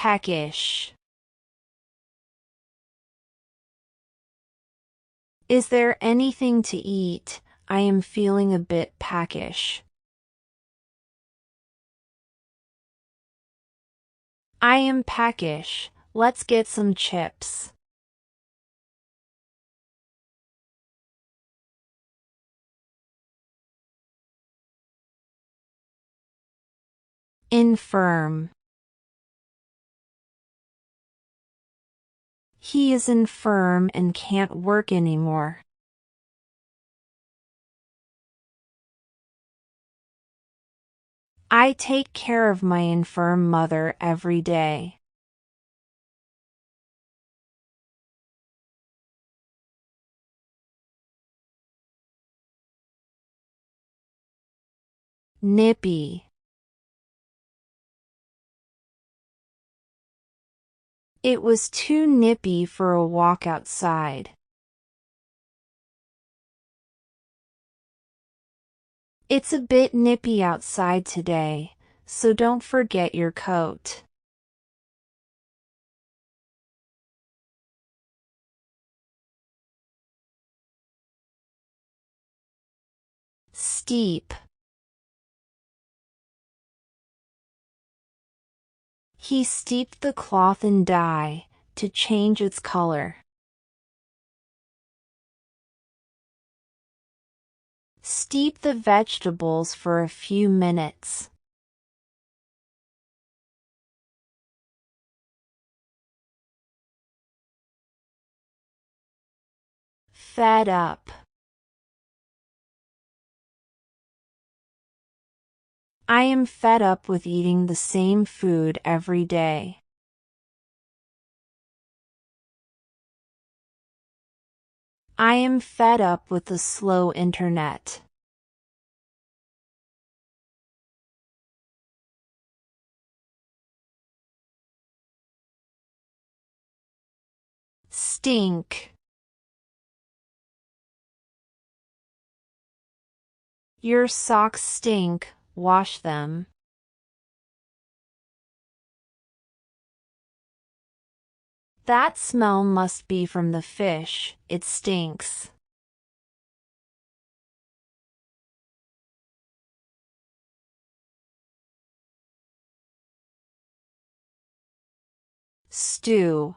peckish. Is there anything to eat? I am feeling a bit peckish. I am peckish. Let's get some chips. Infirm. He is infirm and can't work anymore. I take care of my infirm mother every day. Nippy. It was too nippy for a walk outside. It's a bit nippy outside today, so don't forget your coat. Steep. He steeped the cloth in dye to change its color. Steep the vegetables for a few minutes. Fed up. I am fed up with eating the same food every day. I am fed up with the slow internet. Stink. Your socks stink, wash them. That smell must be from the fish, it stinks. Stew.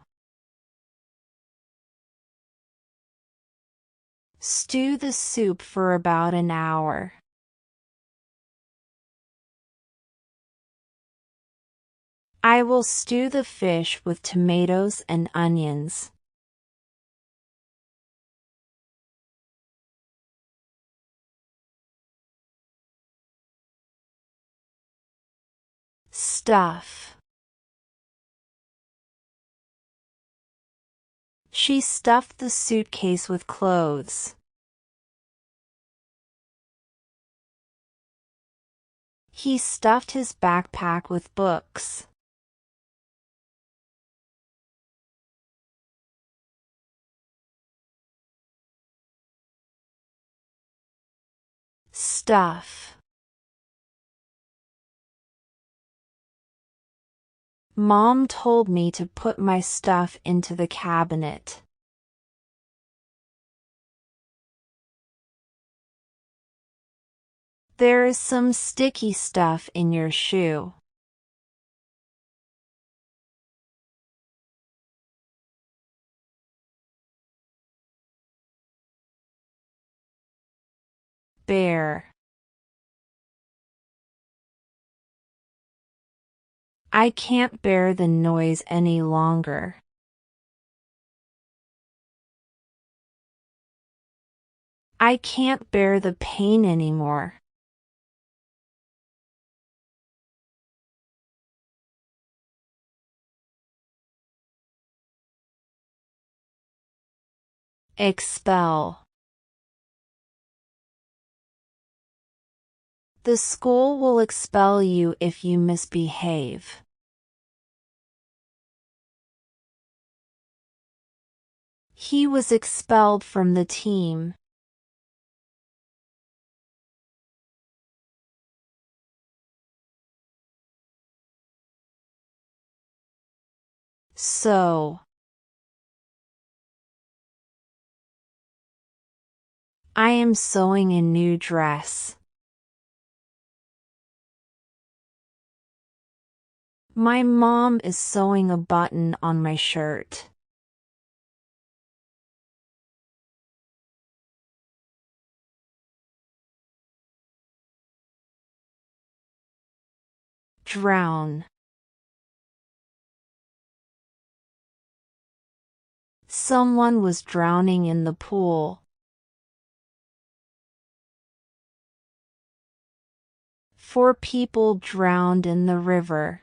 Stew the soup for about an hour. I will stew the fish with tomatoes and onions. Stuff. She stuffed the suitcase with clothes. He stuffed his backpack with books. Stuff. Mom told me to put my stuff into the cabinet. There is some sticky stuff in your shoe. Bear. I can't bear the noise any longer. I can't bear the pain anymore. Expel. The school will expel you if you misbehave. He was expelled from the team. Sew. I am sewing a new dress. My mom is sewing a button on my shirt. Drown. Someone was drowning in the pool. 4 people drowned in the river.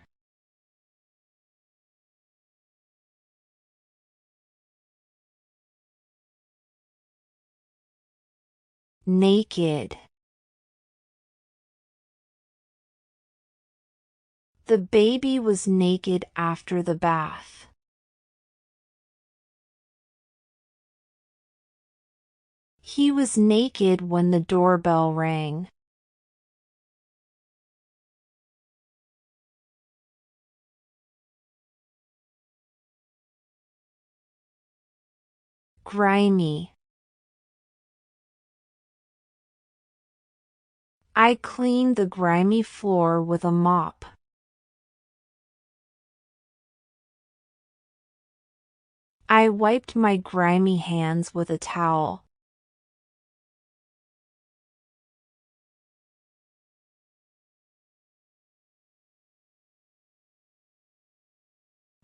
Naked. The baby was naked after the bath. He was naked when the doorbell rang. Grimy. I cleaned the grimy floor with a mop. I wiped my grimy hands with a towel.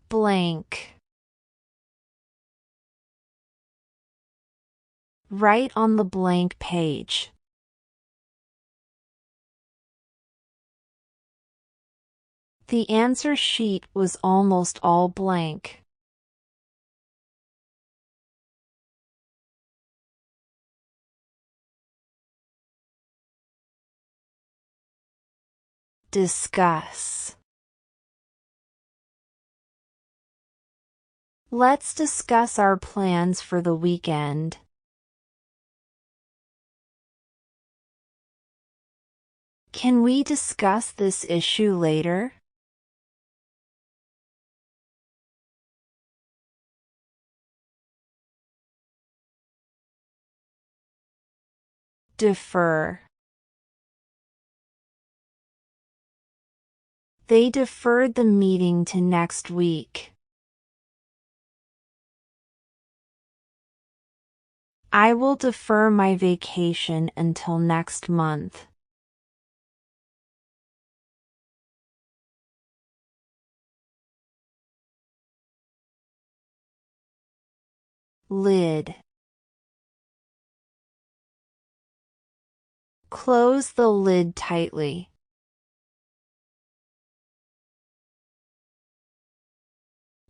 Blank. Write on the blank page. The answer sheet was almost all blank. Discuss. Let's discuss our plans for the weekend. Can we discuss this issue later? Defer. They deferred the meeting to next week. I will defer my vacation until next month. Lid. Close the lid tightly.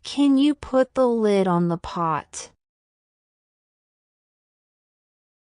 Can you put the lid on the pot?